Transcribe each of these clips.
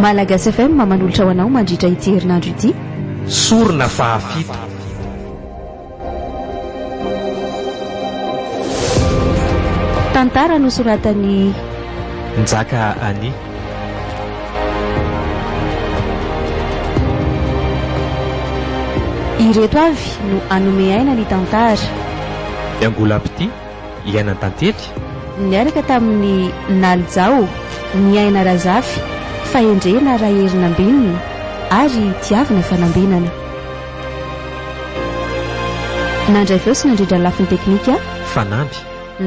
Malagasy FM manolotra ho anao mandritra ity herinandro ity. Sorona fahafito. Tantara nosoratany Njaka Ani. Ireto avy no anome aina ny tantara. Iangolapity Iainan-tantely Niaraka tamin'ny Nalijao, ny aina Razafy, fahendrena Raherinambininy ary tiavina fanambinana. Nandray feo sy nandrindra lafiny teknika Fanamby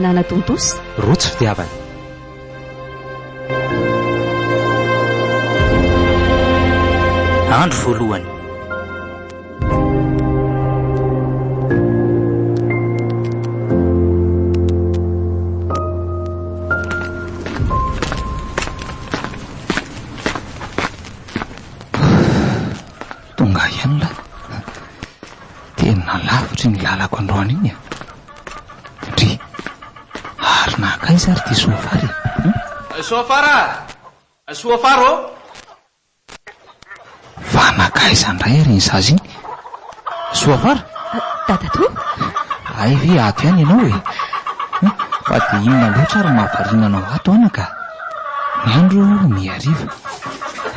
Nanatontosi Rotsy fitiavana. Andro voalohany. Tonga ihany la tena lavitry ny lalako androany iny Dry ary nakaiza ary ty soafary Soafaro fa nakaiza ndray ary ny zazy iny soafara Dadato ay ve ato ihany ianao e fa dia inona loatra ary mahavarinanao ato anaka ny andro miariva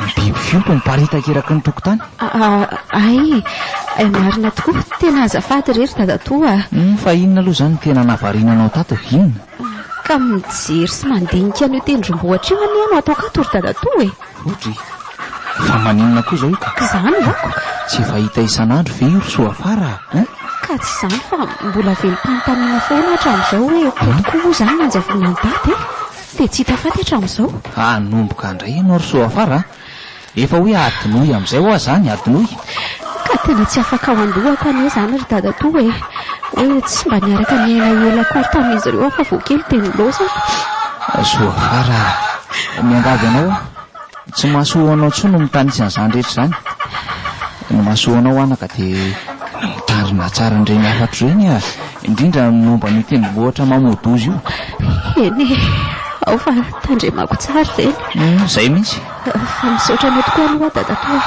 ny biby fiompy miparitaka eraky ny tokotany ay marina tokoa tena azafady rery Dadatoa fa inona aloha zany tena nahavarinanao tato inona ka mijery sy mandinika an'io tendrombohatra io any ano atao katory Dadatoa e otry fa maninona koa zao io ka izany vako tsy fahita isan'andro ve io ry soafara ka tsy izany fa mbola velom-panontaniana foana hatramin'izao hoe kotokoa zany nanjavona ny daty dia tsy hita faty hatramin'izao nomboka indray ianao ry soafara efa hoe adinoy amin'izay hoa zany adinoy ka tena tsy afaka ao andohako anie zany ry Dadatoa e hoe tsy mba niaraka miaina ela kory tamin'izy ireo afa voakely teny loza soafara miangavy anao tsy mahasoa anao tsony mitanisan'izany rehetra zany no mahasoa anao anaka dia mitarina tsara nireny afatro reny indrindra momba ny tendrombohitra mamodozy io eny ao fa tandremako tsara reny zay mihitsy fa misaotra anao tokoa aloha Dadatoa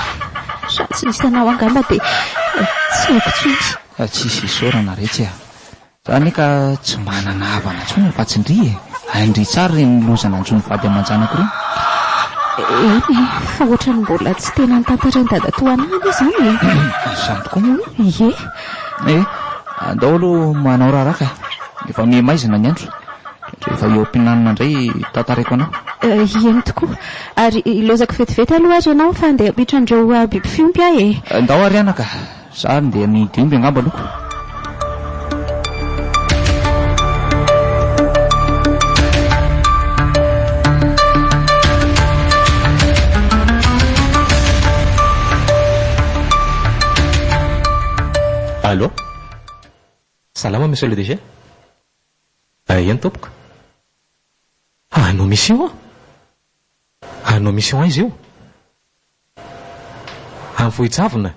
ratsy nisy anao angamba dia tsy haiko tsontsy tsisy isaorana retsy zany ka tsy manana havana tsony fa tsy ndry aindry tsara reny lozana anjony vady aman-janako reny eny fa ohatra ny mbola tsy tena nitantara ny Dadatoa anany zany zany tokoa moa ye andao aloha manao raraka efa mihamaizina ny andro rehefa eo am-pinanana indray tantaraiko anao eny tokoa ary ilozako vetivety aloha ary ianao fa andeha apitran'ireo biby fiompy ahy ndao ary anaka za ndeha nidimby angamba loko Allô? Salama monsieur le DG? Eny tompoko. Anao mission Anao mission izy io? Vohijavona?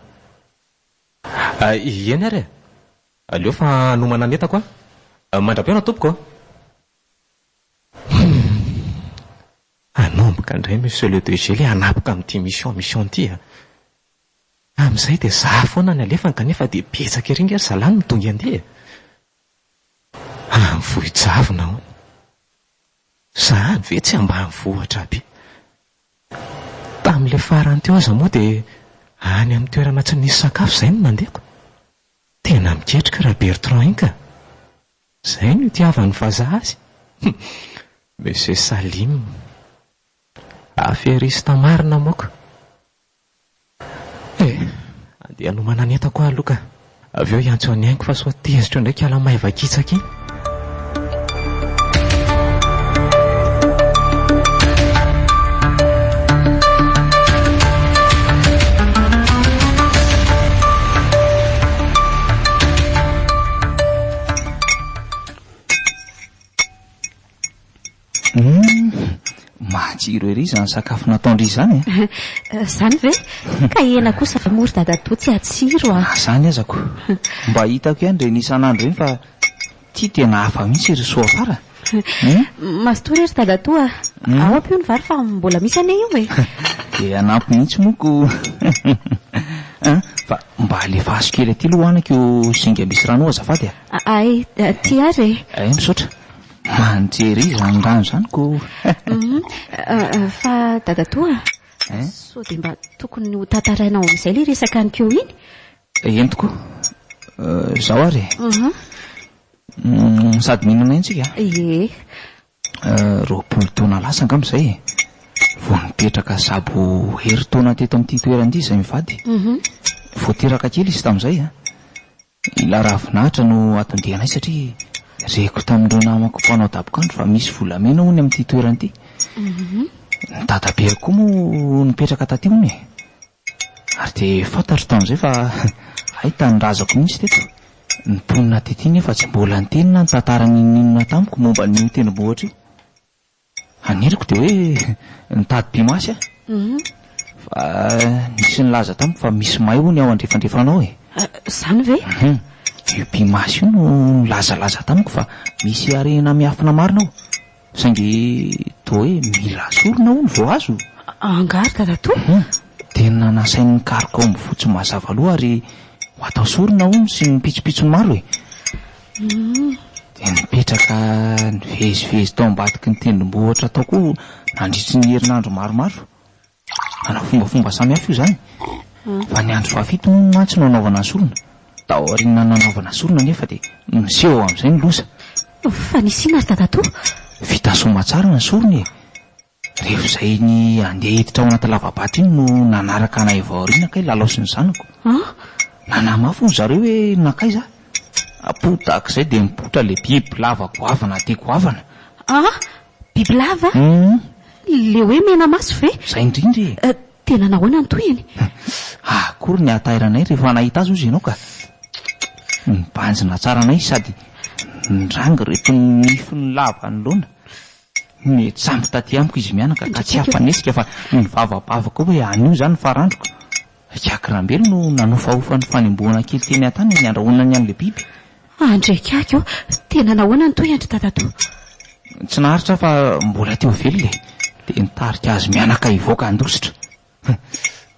Eny ary aleo fa nomana netako mandrapiana tompoko anomboka indray monsieur le DG le anapoka amin'ity mission ty amin'izay dia za foana ny alefany kanefa dia betsaka eringa ary zalany mitonga andeha vohijavona ho zany ve tsy ambany vohatra aby tamin'ilay farany teo aza moa dia any amin'ny toerana tsy nisy sakafo izay no nandehako tena miketrika raha Bertrand iny ka izay no itiavany vazaha azy monsieur Salim aferista marina moaka andeha nomana netako aloha ka avy eo iantso any aingiko fa soa tezitra ndraiky ala maivakitsaka iny matsiro ery zany sakafo nataondry zany zany ve ka ena kosa mory Dadatoa tsy atsiro zany azako mba hitako ihany reny isan'andro reny fa ty tena hafa mihitsy ry soafara mastory ry Dadatoa ao ampio ny vary fa mbola misy ane io dia anampy mihitsy moko. Fa mba alefaso kely aty aloha anako io singa misy rano azafady Ay, ty ary misaotra manjery izany rano zany ko. Fa dadatoa so dia mba tokony ho tantarainao amin'izay le resaka an'keo iny. Eny tokoa zaho ary sady mihinana intsika. Ie, 20 taona lasa angam'izay vao nipetraka sabo hery taona teto amin'ity toerana ity izay mivady. Voateraka kely izy tamin'izay ila ravinahitra no atondianay satria reko tamin'ireo namako mpanao dabokandro fa misy volamena hony amin'ity toerana ity. Ny dadabe koa moa nipetraka taty hony ary dia fantatro tamin'izay fa tanyrazako mihitsy teto. Ny mponina tety nefa tsy mbola nitenina ny tantara ninona tamiko momba ny tendrombohitra io. Aniriko dia hoe nitady pimasy fa nisy nilaza tamiko fa misy may ho ny ao andrefandrefanao zany ve? Io pimasy io no nilazalaza tamiko fa misy arena miafina marina ao saingy toa hoe mila sorona ho ny vao azo. Angary dadatoa. Tena nasain'ny karika ao mifotsy mazava aloha ary ho atao sorona ho sy mipitsopitso maro dia nipetraka nivezivezy tao ambadiky ny tendrombohitra tao koa nandritry ny herinandro maromaro. Manao fombafomba samihafa io zany fa ny andro fahafito mantsy no anaovana ny sorona. Tao aoriana nanaovana sorona nefa dia niseho amin'izay ny loza. Fa nisy ina ry dadatoa? Vita soma tsara ny sorony rehefa izay ny andeha hiditra ao anaty lavabato iny no nanaraka anay avao aoriana kay lalao sy ny zanako. Nanamafy ny zareo hoe nakaiza apotaka izay dia mipotra le biby lava goavana dia goavana. Biby lava? Le hoe mena maso ve? Izay indrindra tena nahoana ny toyany? Akory ny atairanay rehefa nahita azy ozy ianao ka nibanjina tsara anay sady niranga reto nifiny lava ny loana. Mety samby taty amiko izy mianaka ka tsy hafanesika fa nivavabavaka hoe anio zany farandroko. Kiakirambelo no nanofahofa ny fanembohana kely teny an-tany ny andrahonana ny an'le biby. Andraikako tena nahoana ny toy andry dadatoa? Tsy naharitra fa mbola teo velona dia nitarika azy mianaka ivoaka andositra.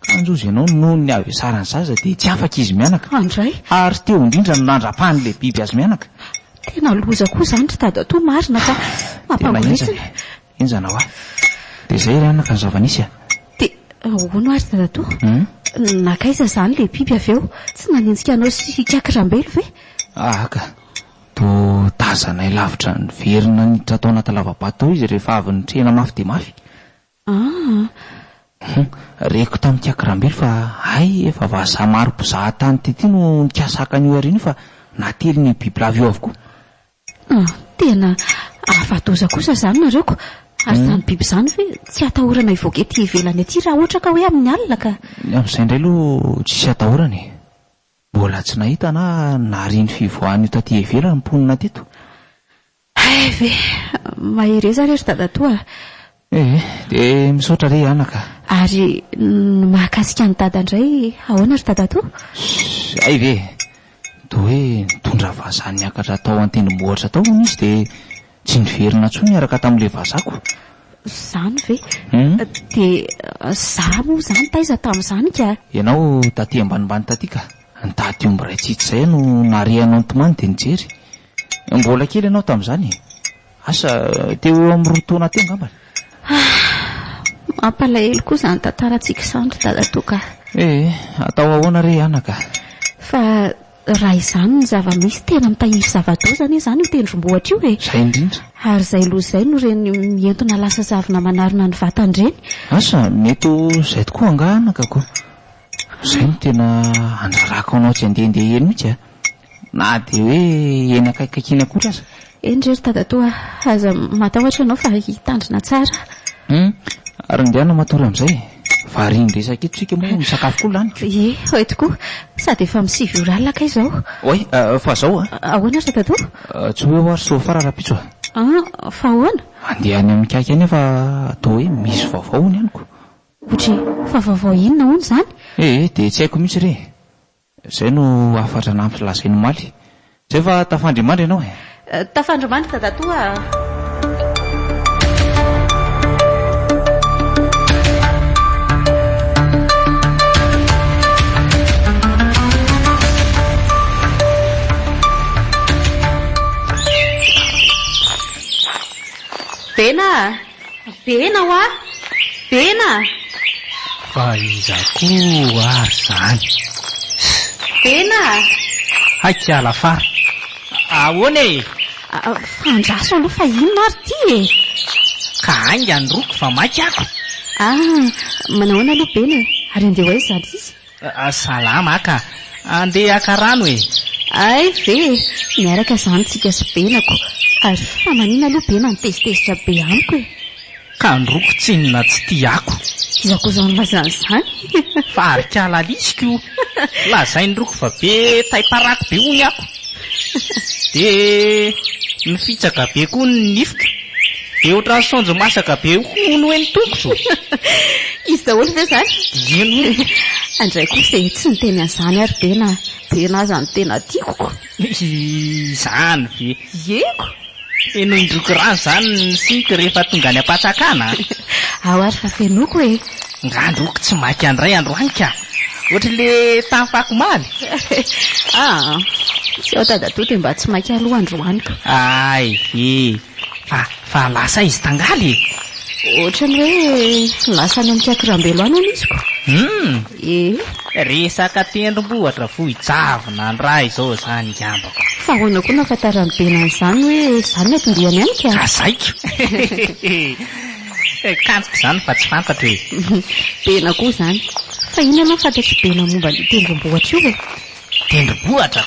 Kanjozy ianao noho ny avy sarany zaza dia tsy afaka izy mianaka. Andray ary teo indrindra no nandrapahan'le biby azy mianaka. Tena loza koa zany ry dadatoa marina fa mampagorisina. Enzana ho dia izay ry anaka ny zava-nisy dia hono ary dadatoa? Nakaiza zany le biby avy eo? Tsy nanenjika anao sy kiakirambelo ve? Ka to tazanay lavitra ny verina niditra tao anaty lavabato izy rehefa avy nitrehana mafy dia mafy. Reko tamin'ny kiakirambelo fa efa vazaha maro mpizaha tany tety no nikasaka an'io arina fa nately ny biby lava eo avokoa. Tena afa-doza kosa zany nareoko ary zany biby zany ve tsy atahorana ivoaka ety ivelany aty raha ohatra ka hoe amin'ny alina ka? Amin'izay indray aloha tsy atahorana mbola tsy nahita na nariny fivoahany taty ivelany mponina teto. Ve mahireza rery dadatoa? Dia misaotra re anaka. Ary mahakasika ny dada indray ahoana ry dadatoa? Ve toa hoe nitondra vazaha niakatra tao an-tendrombohitra tao hono izy dia tsy niverina intsony niaraka tamin'ilay vazako. Zany ve? Dia zaho moa zany taiza tamin'izany ka? Ianao taty ambanimbany taty ka nitady omby ray tsitsy izay no narehanao ntomany dia nijery. Mbola kely ianao tamin'izany asa teo eo amin'ny 2 taona teo angambany. Mampalahelo koa izany tantarantsika izany ry dadatoa ka. Atao ahoana re anaka? Fa raha izany ny zava-misy tena mitahiry zava-dozana izany io tendrombohitra io Izay indrindra. Ary izay loza izay no reny mientona lasa zavona manarina ny vatany reny. Asa mety izay tokoa anga anaka koa. Izay no tena andrarako anao tsy handehandeha eny mihitsy na dia hoe eny akaikakiny akoatra aza. Eny rery dadatoa aza matahotra ianao fa hitandrina tsara. Ary ndehana matory amin'izay variany resaka eto tsika moa misakafo koa laniko. Hoe tokoa sady efa misivy ora alina ka izao. Fa zao ahoana ry dadatoa? Tsy hoe oary so fararapitso fa ahoana? Andeha any amin'ny kaiky any fa toa hoe misy vaovao ny aniko. Otry fa vaovao inona hono zany? Dia tsy haiko mihitsy re. Izay no afatra nampy lazainy maly. Zay fa tafandrimandry ianao Tafandrimandry dadatoa. Bena ho a Bena fa iza koa ary zany Bena haikala fa ahoana e fandraso aloha fa inona ary ty e ka ainga ny roko fa maky ako manahoana aloha Bena ary andeha ho aiza zany izy salama ka andeha aka rano e ay ve miaraka zany tsika sy Benako ary fa manina aloha Bena nitezitezitra be amiko e ka ny roko tsinona tsy tiako izako zao nylazany zany fa arikala alisiko io lazay ny roko fa be taiparako be hony ako de nifitsaka be koa ny nifika de ohatran'ny sonjo masaka be hono hoe ny toko izy daholo ve zany ino andray kosa tsy niteny an'izany ary Bena zany tena tiako izany ve eko eno indroko rano zany ny siko rehefa tonga any ampatsakana ao ary fa fenoko e ngandroko tsy maky andray androany ka ohatra le tafako maly tsy ao tadatoty mba tsy maky aloha androanyko ay ve fa lasa izy tangaly ohatrany hoe lasa any amin'ny kiakiram-belo any aniziko resaka tendrombohatra vohijavona ny raha izao zany ngambako fa hoana koa nafatarany Bena an'izany hoe zany no atondriany any ka azaiko kantsika zany fa tsy fantatra hoe Bena koa zany fa ina aloha fantatry Bena momba ny tendrombohatra io e tendrombohatra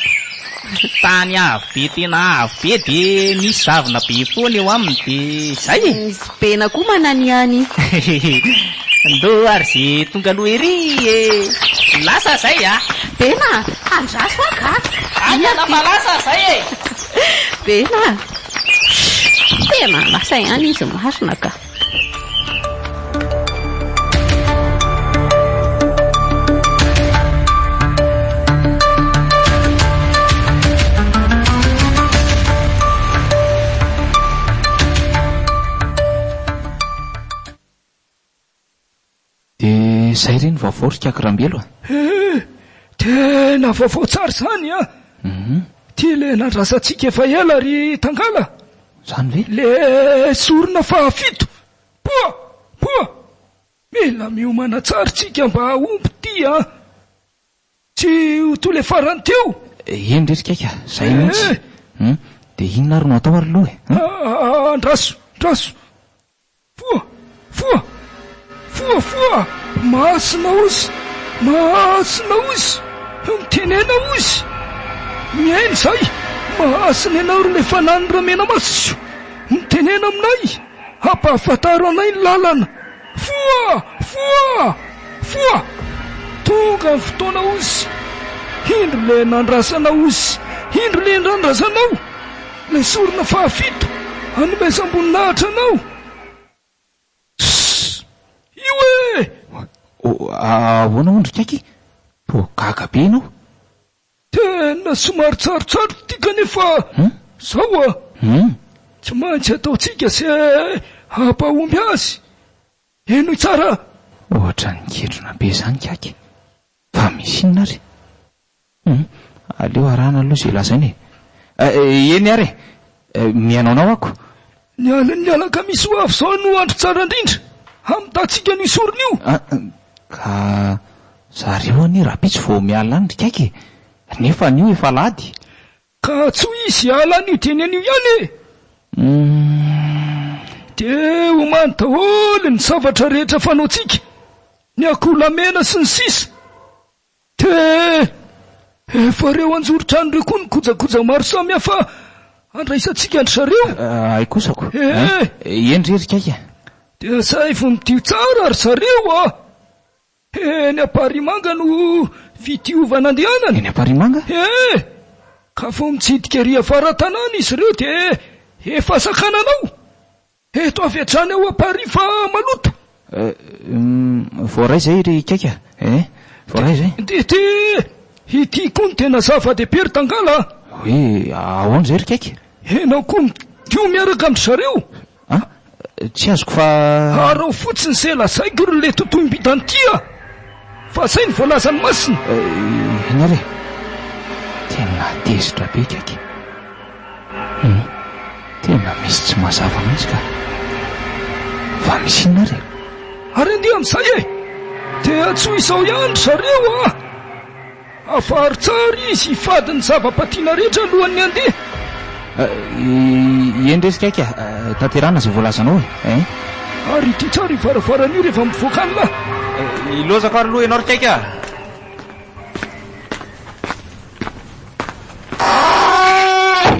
tany avo be tena avo be de misy zavona be foana eo aminy de zay izy Bena koa manany any ndo ary ze tonga aloha ery lasa zay Bena andraso aka anyana fa lasa zay e Bena tena lasa ihany izy marina ka zay reny vaovao ry kiakiram-belo tena vaovao tsara zany ty le nandrasantsika efa ela ry tangala zany ve le sorona fahafito poa mila miomana tsara tsika mba omby ty tsy ho to le farany teo eny rery kaika zay mihitsy de inona ary no atao ary loha andraso foa masina ozy mitenena ozy miainy zay masina ianao ry le fanany ramena masio mitenena aminay hampahafataro anay ny lalana foa tonga ny fotoana ozy indro le nandrasana ozy indro le nandrasanao le sorona fahafito anomezam-boninahitra anao ahoana ondro kaiky po gaga be ianao tena somary tsarotsaro ty kanefa zao tsy maintsy ataotsika zay hampaomby azy eno tsara ohatra ny kedrona be zany kaiky fa misy inona ary aleo arahana aloha zay lazainy eny ary mianaonao ako ny alan'ny alaka misy ho avy zao no andro tsara indrindra amin'ntatsika ny sorona io ka zareo any rahampitsy vao miala any ry kaiky nefa an'io efa lady ka tsy ho izy ala an'io teny an'io ihany de homany daholo ny zavatra rehetra fanaotsika ny akolamena sy ny sisa de efa reo anjorotrano reo koa ny kojakoja maro samy hafa andraisantsika andry zareo ay kosako eny rery kaiky de zay vo midio tsara ary zareo eny aparimanga no fitiovana andehanany eny aparimanga ka vo mitsidika ry afara-tanàna izy ireo de efa sakananao eto avy atrany ao aparifa maloto voaray zay ry kaiky voaray zay de ity koa ny tena zava-dehibe ry tangala hoe ahoana zay ry kaiky enao koa midio miaraka amindry zareo tsy azoko fa arao fotsiny zay lazaiko ry le totoim-bidantia fa zay ny voalazany masina eny ary tena tezitra be kaiky tena misy tsy mazava mihitsy ka fa misina reo. Ary andeha amin'izay e, dia tsoa izao ihany zareo a. Afary tsara izy hifady ny zava-patiana rehetra alohan'ny andeha. Endresika aika tanterana izay voalazanao e. Ary ity tsara ivaravarany io rehefa mivoaka any lahy. Ilozako ary aloha ianao rikaika.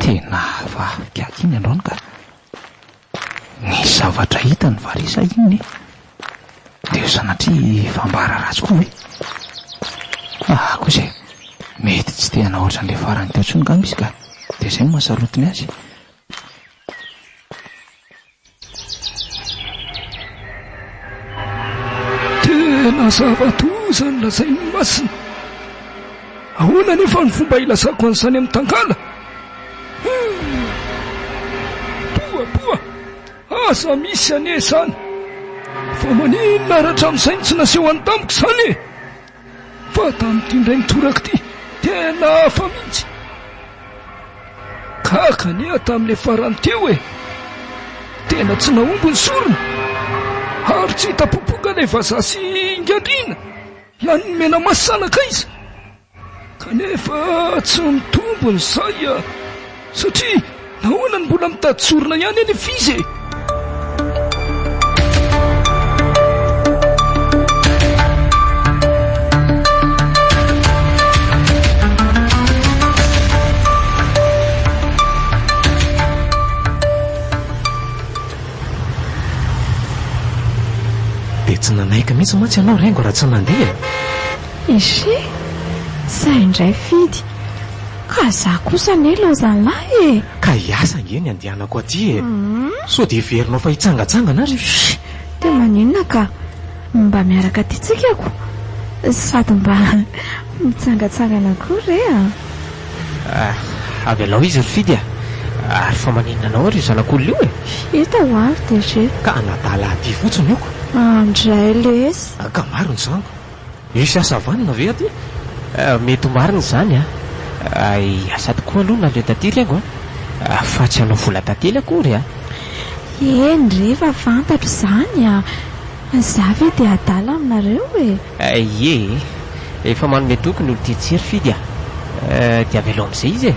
Tena vavikaky iny ianao ka ny zavatra hita ny varisa iny dia sanatria fambara ratsy koa hoe. Kosa mety tsy tena ohatran'ilay farany teo tsony ngamba izy ka dia izay no mahasarotiny azy. Tena zava-tozany lazainy masina. Ahoana nefa ny fomba ilazako an'izany amin'ny tangala? Poa aza misy ane izany, fa maninona aratra amin'izay tsy naseho any tamiko izany e. Fa tamin'ity indray nitorako ity tena hafa mihitsy. Kakany tamin'ilay farany teo e, tena tsy nahomby ny sorona ary tsy hitapopoka ilay vazaha sy ingadrina ihany ny mena masanaka izy. Kanefa tsy mitombo n'izay satria nahoana ny mbola mitady sorona ihany eny fizy e. Dia tsy nanaiky mihitsy mantsy ianao rengo raha tsy nandeha. Isy zay indray fidy ka za kosa ne lozalahy e. Ka hiasa ngeny andehanako aty e. So dia heverinao fa hitsangatsangana ary. Dia maninona ka mba miaraka aty tsikako sady mba mitsangatsangana koa re avy alao izy ry fidy ary fa maninona anao ary zanak'olona io e. Hita ho avy dia ze Ka anadala aty fotsiny ioko. andray lesy. Ka maro ny zango. Isy asa vanina ve aty? Mety ho marina izany asa tokoa aloha naleo taty rengo fa tsy hanao vola tantely akory Eny rehefa fantatro izany za ve dia adala aminareo Ie, efa manome tokony olo titsiry fidy dia avy aloha amin'izay izy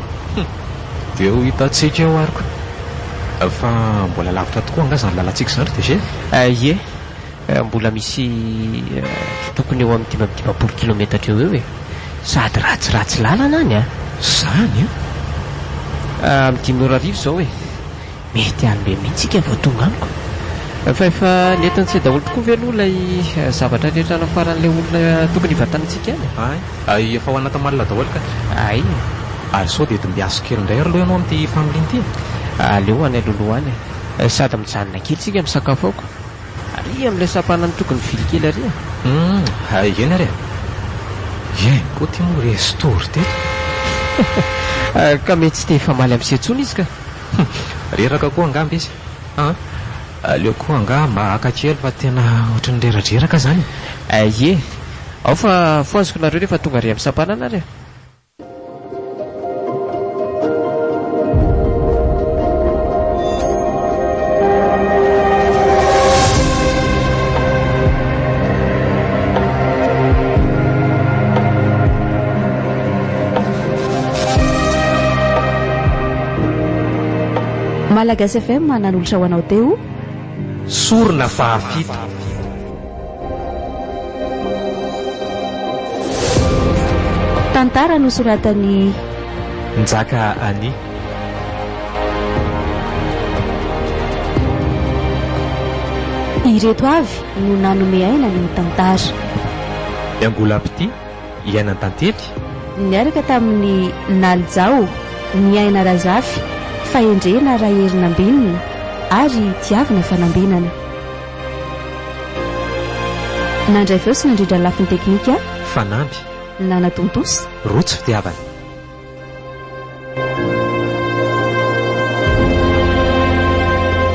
Dia ho hitantsika eo ariko. Fa mbola lavitra tokoa anga zany lalantsika izany dia ie, mbola misy tokony eo amin'ny 5 kilometatra eo sady ratsiratsy lalana any Zany amin'ny 5 ora arivo izao mety alombe mihitsika vao tonga amiko fa efa netiny tsy daholo tokoa ve aloha ilay zavatra rehetra nafaran'ilay olona tokony hivatanantsika Ay, efa ho anaty-malina daholo ka. Ay, Ary sao dia mbiaso kely indray aloha ianao amin'ity familiana ity. aleo any alohaloha any sady mijanona kely tsika misakafo aoko ary amin'ilay sapanany tokony vily kely ary Eny ary koa ty moa restory teto. ka mety tsy te famaly amin'ny setsony izy ka Reraka koa angamba izy. Aleo koa angamba haka kely fa tena ohatran'ny reradreraka zany. ie, ao fa foaziko nareo rehefa tonga ary amin'ny sapanana ary Malagasy FM manan'olotra ho anao teo Sorona fahafito. tantara nosoratany Njaka Ani. ireto avy no nanome aina ny tantara. Iangolapity ianan-tantely. Niaraka tamin'ny Nalijao, ny aina Razafy, fahendrena Raherinambinina ary tiavina fanambinana. Nandray feo sy nandrindra lafiny teknika Fanamby nanatontosa rotsy fitiavana.